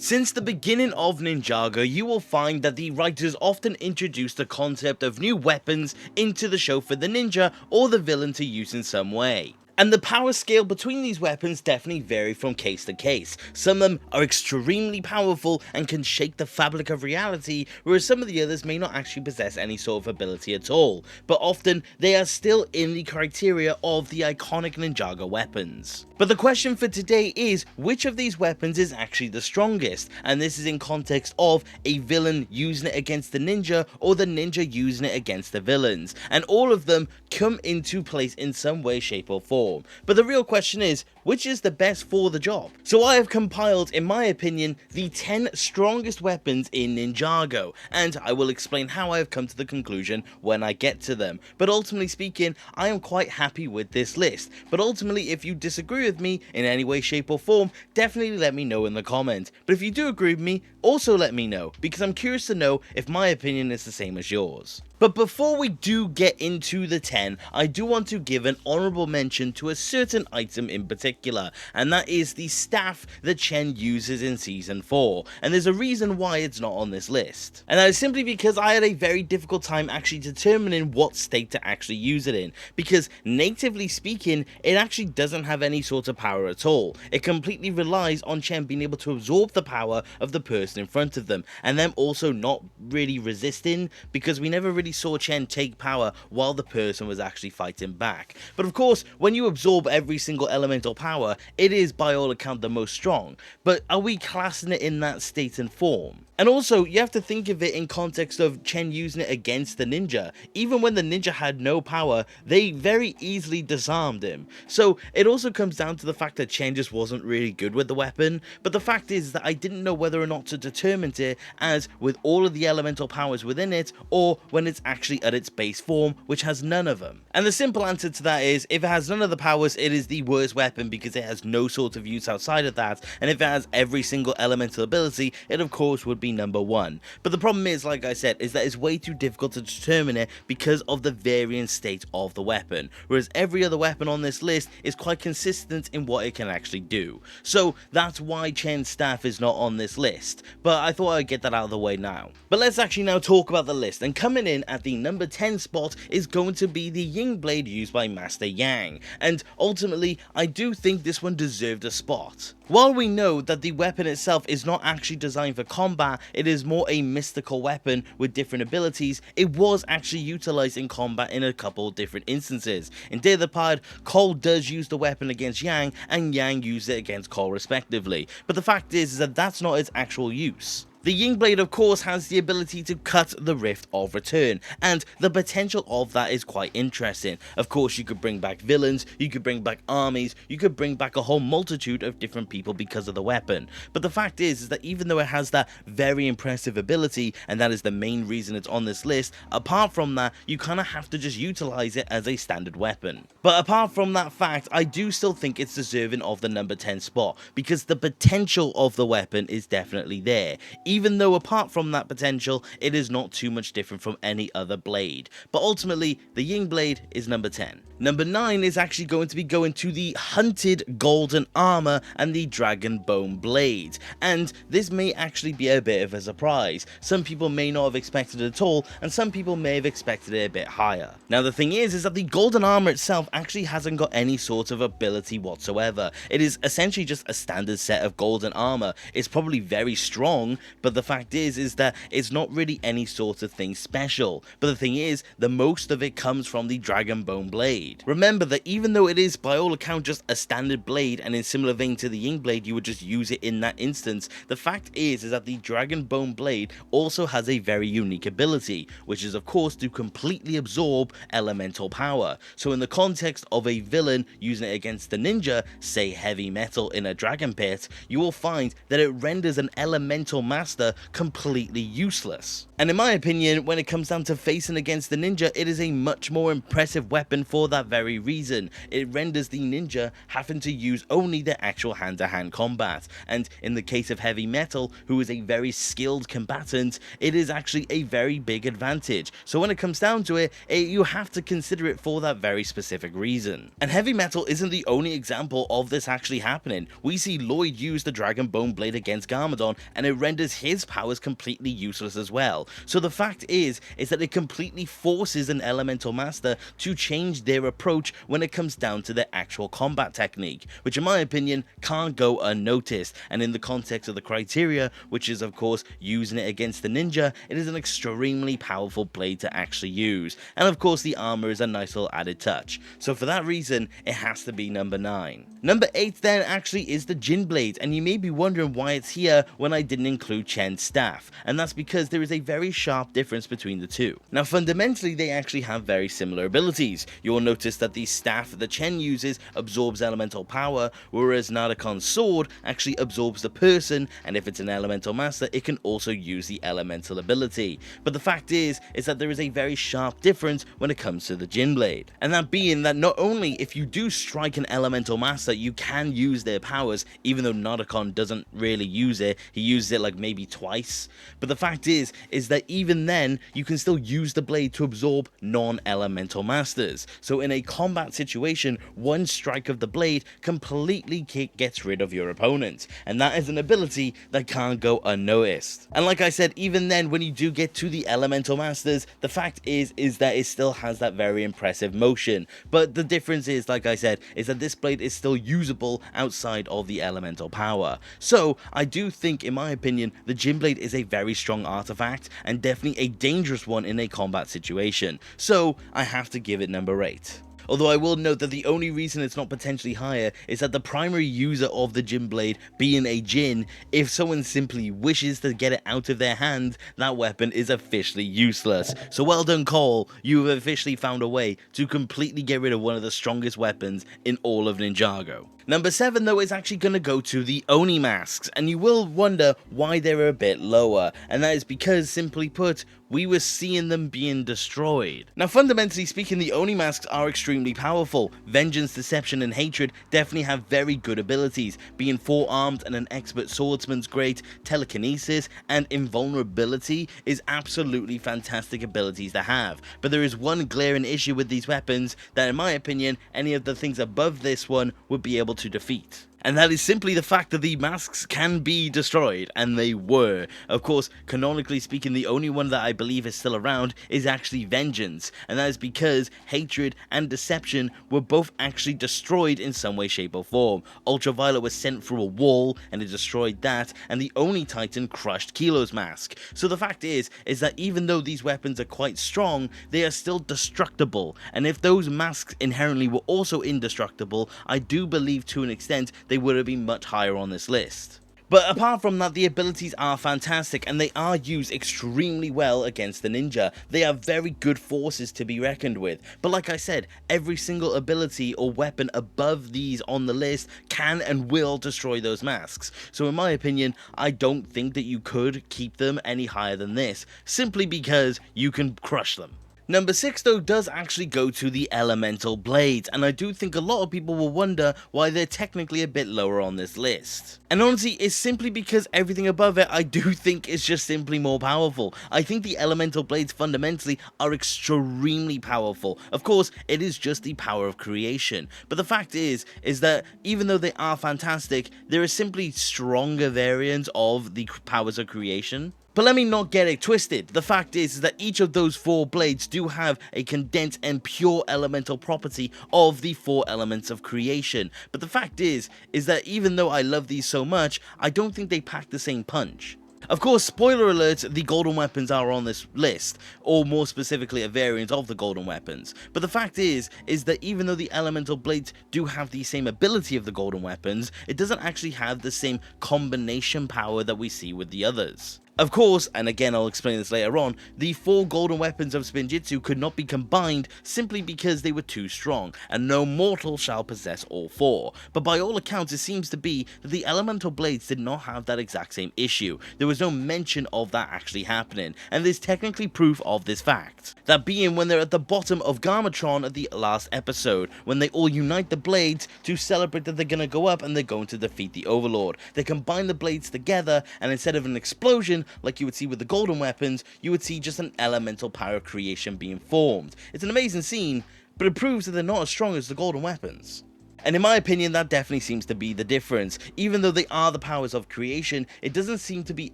Since the beginning of Ninjago, you will find that the writers often introduce the concept of new weapons into the show for the ninja or the villain to use in some way. And the power scale between these weapons definitely vary from case to case. Some of them are extremely powerful and can shake the fabric of reality, whereas some of the others may not actually possess any sort of ability at all, but often they are still in the criteria of the iconic Ninjago weapons. But the question for today is, which of these weapons is actually the strongest? And this is in context of a villain using it against the ninja or the ninja using it against the villains. And all of them come into place in some way, shape or form. But the real question is, which is the best for the job? So I have compiled, in my opinion, the 10 strongest weapons in Ninjago, and I will explain how I have come to the conclusion when I get to them. But ultimately speaking, I am quite happy with this list. But ultimately, if you disagree with me in any way, shape or form, definitely let me know in the comments. But if you do agree with me, also let me know, because I'm curious to know if my opinion is the same as yours. But before we do get into the 10, I do want to give an honorable mention to a certain item in particular, and that is the staff that Chen uses in Season 4, and there's a reason why it's not on this list. And that is simply because I had a very difficult time actually determining what state to actually use it in, because natively speaking, it actually doesn't have any sort of power at all. It completely relies on Chen being able to absorb the power of the person in front of them, and them also not really resisting, because we never really saw Chen take power while the person was actually fighting back. But of course, when you absorb every single elemental power, it is by all account the most strong. But are we classing it in that state and form? And also, you have to think of it in context of Chen using it against the ninja. Even when the ninja had no power, they very easily disarmed him. So it also comes down to the fact that Chen just wasn't really good with the weapon. But the fact is that I didn't know whether or not to determine it as with all of the elemental powers within it, or when it's actually at its base form, which has none of them. And the simple answer to that is, if it has none of the powers, it is the worst weapon because it has no sort of use outside of that. And if it has every single elemental ability, it of course would be number 1. But the problem is, like I said, is that it's way too difficult to determine it because of the varying state of the weapon, whereas every other weapon on this list is quite consistent in what it can actually do. So that's why Chen's staff is not on this list, but I thought I'd get that out of the way now. But let's actually now talk about the list, and coming in at the number 10 spot is going to be the Ying Blade used by Master Yang, and ultimately I do think this one deserved a spot. While we know that the weapon itself is not actually designed for combat, it is more a mystical weapon with different abilities, it was actually utilized in combat in a couple different instances. In Day of the Pod, Cole does use the weapon against Yang, and Yang used it against Cole respectively, but the fact is that that's not its actual use. The Ying Blade of course has the ability to cut the Rift of Return, and the potential of that is quite interesting. Of course you could bring back villains, you could bring back armies, you could bring back a whole multitude of different people because of the weapon. But the fact is that even though it has that very impressive ability, and that is the main reason it's on this list, apart from that you kind of have to just utilize it as a standard weapon. But apart from that fact, I do still think it's deserving of the number 10 spot, because the potential of the weapon is definitely there. Even though apart from that potential, it is not too much different from any other blade. But ultimately, the Ying Blade is number 10. Number 9 is actually going to be going to the Hunted Golden Armor and the Dragon Bone Blade. And this may actually be a bit of a surprise. Some people may not have expected it at all, and some people may have expected it a bit higher. Now the thing is that the Golden Armor itself actually hasn't got any sort of ability whatsoever. It is essentially just a standard set of golden armor. It's probably very strong, but the fact is that it's not really any sort of thing special. But the thing is, the most of it comes from the Dragon Bone Blade. Remember that even though it is by all accounts just a standard blade, and in similar vein to the Ying Blade you would just use it in that instance, the fact is that the Dragon Bone Blade also has a very unique ability, which is of course to completely absorb elemental power. So in the context of a villain using it against the ninja, say heavy metal in a dragon pit, you will find that it renders an elemental master completely useless. And in my opinion, when it comes down to facing against the ninja, it is a much more impressive weapon for that very reason. It renders the ninja having to use only their actual hand-to-hand combat, and in the case of heavy metal, who is a very skilled combatant, it is actually a very big advantage. So when it comes down to it, you have to consider it for that very specific reason. And heavy metal isn't the only example of this actually happening. We see Lloyd use the Dragon Bone Blade against Garmadon, and it renders his powers completely useless as well. So the fact is that it completely forces an elemental master to change their approach when it comes down to their actual combat technique, which in my opinion can't go unnoticed. And in the context of the criteria, which is of course using it against the ninja, it is an extremely powerful blade to actually use. And of course the armor is a nice little added touch. So for that reason, it has to be number 9. Number 8 then actually is the Jin Blade, and you may be wondering why it's here when I didn't include Chen's staff, and that's because there is a very sharp difference between the two. Now fundamentally they actually have very similar abilities. You'll notice that the staff that Chen uses absorbs elemental power, whereas Nardacon's sword actually absorbs the person, and if it's an elemental master it can also use the elemental ability. But the fact is that there is a very sharp difference when it comes to the Jin Blade, and that being that not only if you do strike an elemental master you can use their powers, even though Nardacon doesn't really use it, he uses it like maybe twice, but the fact is that even then you can still use the blade to absorb non-elemental masters. So in a combat situation, one strike of the blade completely gets rid of your opponent, and that is an ability that can't go unnoticed. And like I said, even then when you do get to the elemental masters, the fact is that it still has that very impressive motion, but the difference is, like I said, is that this blade is still usable outside of the elemental power. So I do think, in my opinion, the Jin Blade is a very strong artifact and definitely a dangerous one in a combat situation. So I have to give it number 8. Although I will note that the only reason it's not potentially higher is that the primary user of the Jin Blade being a Jin, if someone simply wishes to get it out of their hand, that weapon is officially useless. So well done Cole, you have officially found a way to completely get rid of one of the strongest weapons in all of Ninjago. Number 7 though is actually going to go to the Oni masks, and you will wonder why they're a bit lower, and that is because, simply put, we were seeing them being destroyed. Now fundamentally speaking, the Oni masks are extremely powerful. Vengeance, Deception and Hatred definitely have very good abilities. Being 4-armed and an expert swordsman's great. Telekinesis and Invulnerability is absolutely fantastic abilities to have, but there is one glaring issue with these weapons that in my opinion any of the things above this one would be able to defeat. And that is simply the fact that the masks can be destroyed, and they were. Of course, canonically speaking, the only one that I believe is still around is actually Vengeance, and that is because Hatred and Deception were both actually destroyed in some way, shape or form. Ultraviolet was sent through a wall, and it destroyed that, and the Oni Titan crushed Kilo's mask. So the fact is that even though these weapons are quite strong, they are still destructible, and if those masks inherently were also indestructible, I do believe to an extent they would have been much higher on this list. But apart from that, the abilities are fantastic and they are used extremely well against the ninja. They are very good forces to be reckoned with. But like I said, every single ability or weapon above these on the list can and will destroy those masks. So in my opinion, I don't think that you could keep them any higher than this, simply because you can crush them. Number 6 though does actually go to the Elemental Blades, and I do think a lot of people will wonder why they're technically a bit lower on this list. And honestly, it's simply because everything above it I do think is just simply more powerful. I think the Elemental Blades fundamentally are extremely powerful. Of course, it is just the power of creation, but the fact is that even though they are fantastic, there are simply stronger variants of the powers of creation. But let me not get it twisted. The fact is that each of those 4 blades do have a condensed and pure elemental property of the 4 elements of creation. But the fact is that even though I love these so much, I don't think they pack the same punch. Of course, spoiler alert, the golden weapons are on this list, or more specifically a variant of the golden weapons. But the fact is that even though the elemental blades do have the same ability of the golden weapons, it doesn't actually have the same combination power that we see with the others. Of course, and again I'll explain this later on, the 4 golden weapons of Spinjitzu could not be combined simply because they were too strong, and no mortal shall possess all 4. But by all accounts it seems to be that the elemental blades did not have that exact same issue. There was no mention of that actually happening, and there's technically proof of this fact. That being when they're at the bottom of Garmatron at the last episode, when they all unite the blades to celebrate that they're gonna go up and they're going to defeat the Overlord. They combine the blades together, and instead of an explosion like you would see with the golden weapons, you would see just an elemental power creation being formed. It's an amazing scene, but it proves that they're not as strong as the golden weapons. And in my opinion, that definitely seems to be the difference. Even though they are the powers of creation, it doesn't seem to be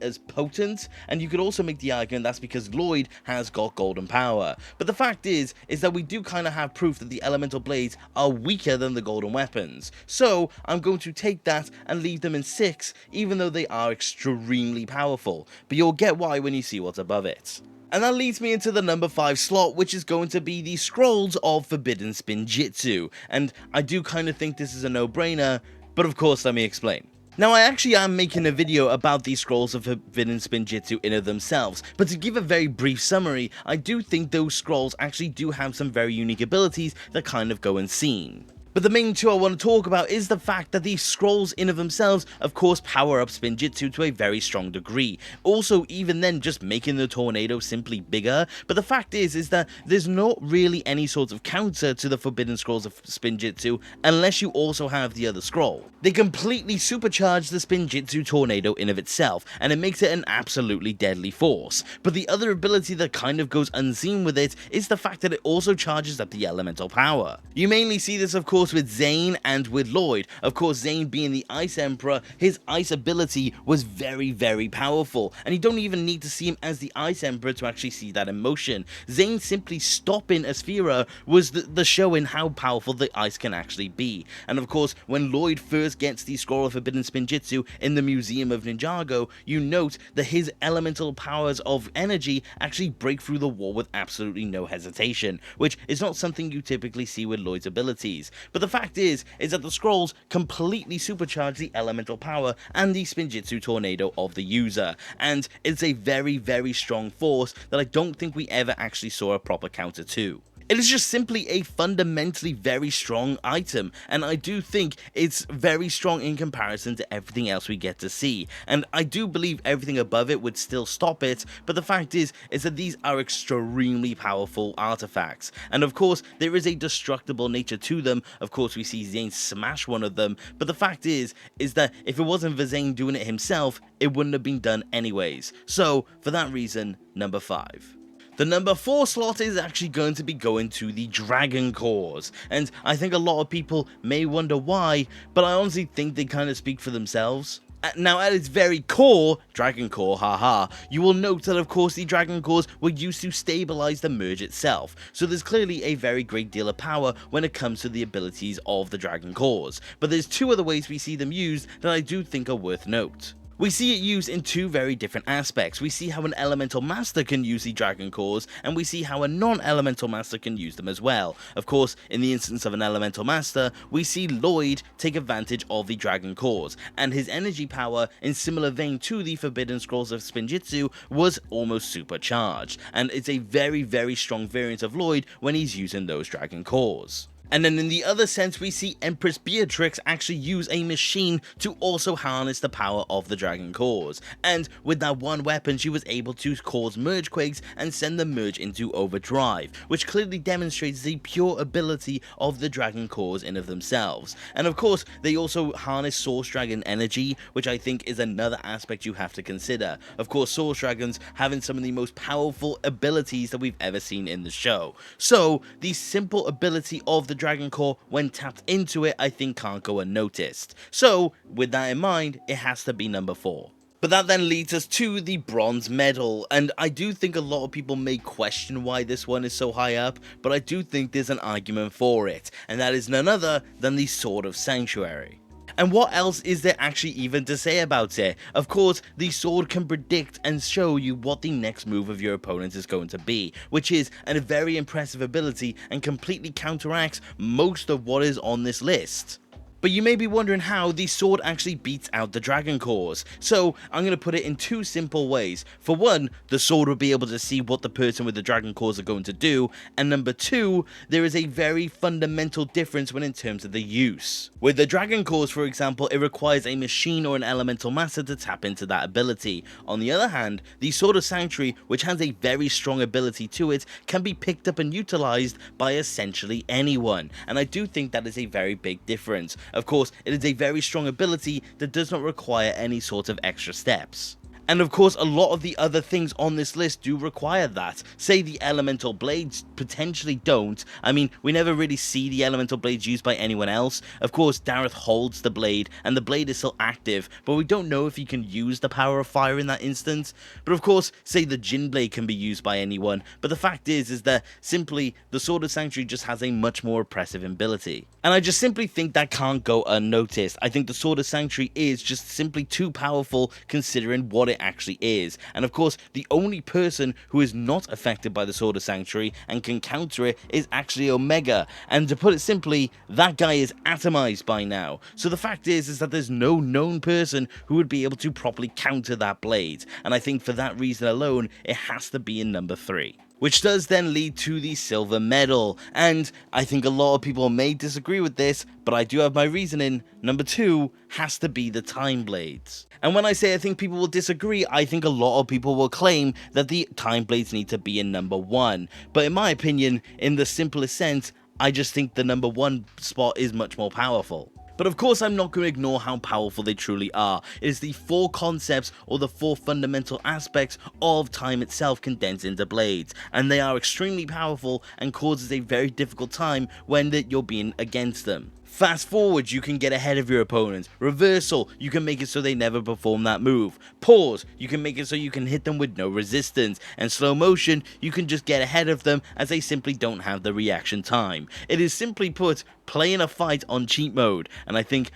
as potent, and you could also make the argument that's because Lloyd has got golden power. But the fact is that we do kind of have proof that the elemental blades are weaker than the golden weapons. So I'm going to take that and leave them in 6, even though they are extremely powerful. But you'll get why when you see what's above it. And that leads me into the number 5 slot, which is going to be the Scrolls of Forbidden Spinjitzu. And I do kind of think this is a no-brainer, but of course let me explain. Now I actually am making a video about these Scrolls of Forbidden Spinjitzu in of themselves, but to give a very brief summary, I do think those scrolls actually do have some very unique abilities that kind of go unseen. But the main 2 I want to talk about is the fact that these scrolls in of themselves of course power up Spinjitzu to a very strong degree. Also even then just making the tornado simply bigger, but the fact is that there's not really any sort of counter to the Forbidden Scrolls of Spinjitzu unless you also have the other scroll. They completely supercharge the Spinjitzu tornado in of itself, and it makes it an absolutely deadly force. But the other ability that kind of goes unseen with it is the fact that it also charges up the elemental power. You mainly see this of course with Zane and with Lloyd. Of course, Zane being the Ice Emperor, his ice ability was very, very powerful, and you don't even need to see him as the Ice Emperor to actually see that emotion. Zane simply stopping Asphera was the showing how powerful the ice can actually be. And of course, when Lloyd first gets the Scroll of Forbidden Spinjitzu in the Museum of Ninjago, you note that his elemental powers of energy actually break through the wall with absolutely no hesitation, which is not something you typically see with Lloyd's abilities. But the fact is that the scrolls completely supercharge the elemental power and the Spinjitzu tornado of the user, and it's a very, very strong force that I don't think we ever actually saw a proper counter to. It is just simply a fundamentally very strong item, and I do think it's very strong in comparison to everything else we get to see, and I do believe everything above it would still stop it, but the fact is that these are extremely powerful artifacts, and of course there is a destructible nature to them. Of course we see Zane smash one of them, but the fact is that if it wasn't for Zane doing it himself, it wouldn't have been done anyways. So for that reason, number 5. The number 4 slot is actually going to be going to the Dragon Cores, and I think a lot of people may wonder why, but I honestly think they kind of speak for themselves. Now at its very core, Dragon Core, haha, you will note that of course the Dragon Cores were used to stabilize the merge itself, so there's clearly a very great deal of power when it comes to the abilities of the Dragon Cores, but there's 2 other ways we see them used that I do think are worth note. We see it used in 2 very different aspects. We see how an Elemental Master can use the Dragon Cores, and we see how a non-Elemental Master can use them as well. Of course, in the instance of an Elemental Master, we see Lloyd take advantage of the Dragon Cores, and his energy power, in similar vein to the Forbidden Scrolls of Spinjitzu, was almost supercharged, and it's a very, very strong variant of Lloyd when he's using those Dragon Cores. And then in the other sense, we see Empress Beatrix actually use a machine to also harness the power of the Dragon Cores. And with that one weapon, she was able to cause merge quakes and send the merge into overdrive, which clearly demonstrates the pure ability of the Dragon Cores in of themselves. And of course, they also harness Source Dragon energy, which I think is another aspect you have to consider. Of course, Source Dragons having some of the most powerful abilities that we've ever seen in the show. So, the simple ability of the Dragon Core, when tapped into it, I think can't go unnoticed. So, with that in mind, it has to be number 4. But that then leads us to the bronze medal, and I do think a lot of people may question why this one is so high up, but I do think there's an argument for it, and that is none other than the Sword of Sanctuary. And what else is there actually even to say about it? Of course, the sword can predict and show you what the next move of your opponent is going to be, which is a very impressive ability and completely counteracts most of what is on this list. But you may be wondering how the sword actually beats out the dragon cores. So I'm going to put it in two simple ways. For one, the sword will be able to see what the person with the dragon cores are going to do, and number two, there is a very fundamental difference when in terms of the use. With the dragon cores, for example, it requires a machine or an elemental master to tap into that ability. On the other hand, the Sword of Sanctuary, which has a very strong ability to it, can be picked up and utilized by essentially anyone, and I do think that is a very big difference. Of course, it is a very strong ability that does not require any sort of extra steps. And of course, a lot of the other things on this list do require that. Say the elemental blades potentially don't. I mean, we never really see the elemental blades used by anyone else. Of course, Dareth holds the blade, and the blade is still active, but we don't know if he can use the power of fire in that instance. But of course, say the Jin blade can be used by anyone, but the fact is that simply the Sword of Sanctuary just has a much more oppressive ability. And I just simply think that can't go unnoticed. I think the Sword of Sanctuary is just simply too powerful considering what it actually is. And of course, the only person who is not affected by the Sword of Sanctuary and can counter it is actually Omega. And to put it simply, that guy is atomized by now. So the fact is that there's no known person who would be able to properly counter that blade. And I think for that reason alone, it has to be in number 3. Which does then lead to the silver medal, and I think a lot of people may disagree with this, but I do have my reasoning. Number 2 has to be the Time Blades. And when I say I think people will disagree, I think a lot of people will claim that the Time Blades need to be in number 1. But in my opinion, in the simplest sense, I just think the number 1 spot is much more powerful. But of course, I'm not going to ignore how powerful they truly are. It is the 4 concepts or the 4 fundamental aspects of time itself condensed into blades, and they are extremely powerful and causes a very difficult time when you're being against them. Fast forward, you can get ahead of your opponents. Reversal, you can make it so they never perform that move. Pause, you can make it so you can hit them with no resistance. And slow motion, you can just get ahead of them as they simply don't have the reaction time. It is simply put, playing a fight on cheat mode. And I think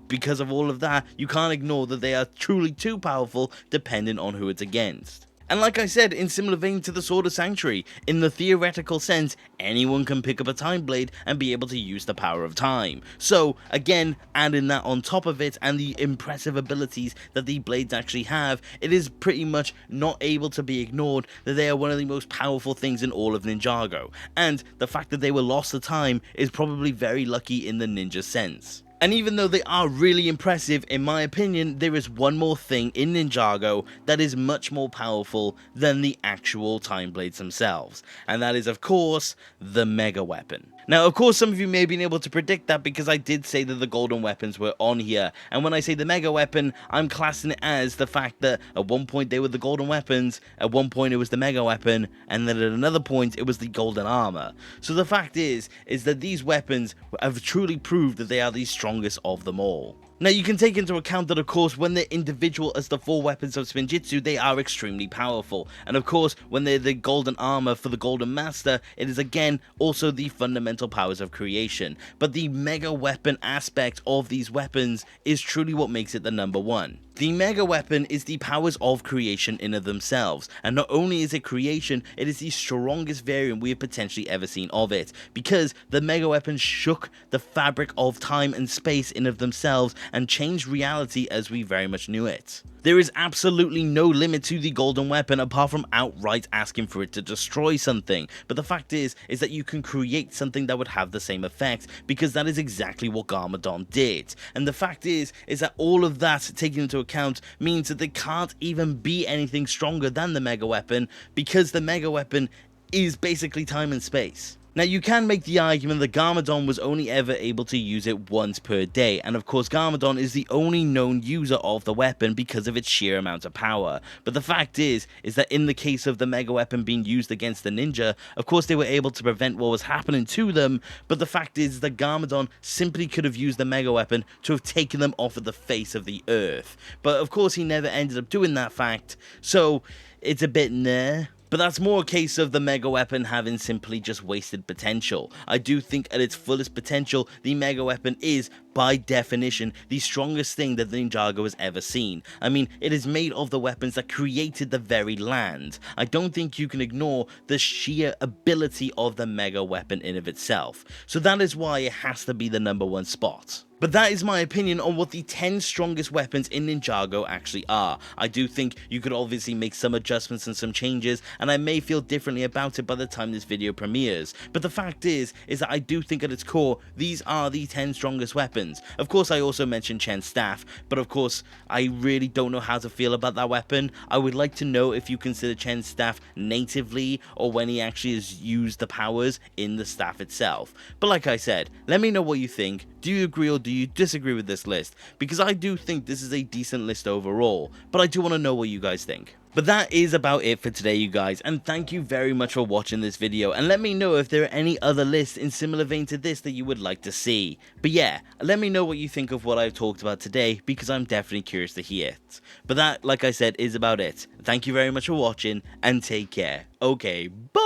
because of all of that, you can't ignore that they are truly too powerful depending on who it's against. And like I said, in similar vein to the Sword of Sanctuary, in the theoretical sense, anyone can pick up a time blade and be able to use the power of time. So, again, adding that on top of it and the impressive abilities that the blades actually have, it is pretty much not able to be ignored that they are one of the most powerful things in all of Ninjago. And the fact that they were lost to time is probably very lucky in the ninja sense. And even though they are really impressive, in my opinion, there is one more thing in Ninjago that is much more powerful than the actual time blades themselves. And that is, of course, the Mega Weapon. Now, of course, some of you may have been able to predict that because I did say that the golden weapons were on here. And when I say the Mega Weapon, I'm classing it as the fact that at one point they were the golden weapons, at one point it was the Mega Weapon, and then at another point it was the golden armor. So the fact is that these weapons have truly proved that they are the strongest of them all. Now, you can take into account that, of course, when they're individual as the 4 weapons of Spinjitzu, they are extremely powerful. And, of course, when they're the golden armor for the Golden Master, it is, again, also the fundamental powers of creation. But the Mega Weapon aspect of these weapons is truly what makes it the number 1. The Mega Weapon is the powers of creation in of themselves, and not only is it creation, it is the strongest variant we have potentially ever seen of it, because the Mega Weapon shook the fabric of time and space in of themselves and changed reality as we very much knew it. There is absolutely no limit to the golden weapon apart from outright asking for it to destroy something, but the fact is that you can create something that would have the same effect, because that is exactly what Garmadon did. And the fact is that all of that taken into account means that there can't even be anything stronger than the Mega Weapon, because the Mega Weapon is basically time and space. Now, you can make the argument that Garmadon was only ever able to use it once per day, and of course Garmadon is the only known user of the weapon because of its sheer amount of power. But the fact is that in the case of the Mega Weapon being used against the ninja, of course they were able to prevent what was happening to them, but the fact is that Garmadon simply could have used the Mega Weapon to have taken them off of the face of the earth. But of course he never ended up doing that fact, so it's a bit nah. But that's more a case of the Mega Weapon having simply just wasted potential. I do think at its fullest potential, the Mega Weapon is, by definition, the strongest thing that Ninjago has ever seen. I mean, it is made of the weapons that created the very land. I don't think you can ignore the sheer ability of the Mega Weapon in of itself. So that is why it has to be the number 1 spot. But that is my opinion on what the 10 strongest weapons in Ninjago actually are. I do think you could obviously make some adjustments and some changes, and I may feel differently about it by the time this video premieres. But the fact is that I do think at its core, these are the 10 strongest weapons. Of course, I also mentioned Chen's staff, but of course, I really don't know how to feel about that weapon. I would like to know if you consider Chen's staff natively, or when he actually has used the powers in the staff itself. But like I said, let me know what you think. Do you agree or do you disagree with this list? Because I do think this is a decent list overall, but I do want to know what you guys think. But that is about it for today, you guys, and thank you very much for watching this video, and let me know if there are any other lists in similar vein to this that you would like to see. But yeah, let me know what you think of what I've talked about today, because I'm definitely curious to hear it. But that, like I said, is about it. Thank you very much for watching, and take care. Okay, bye!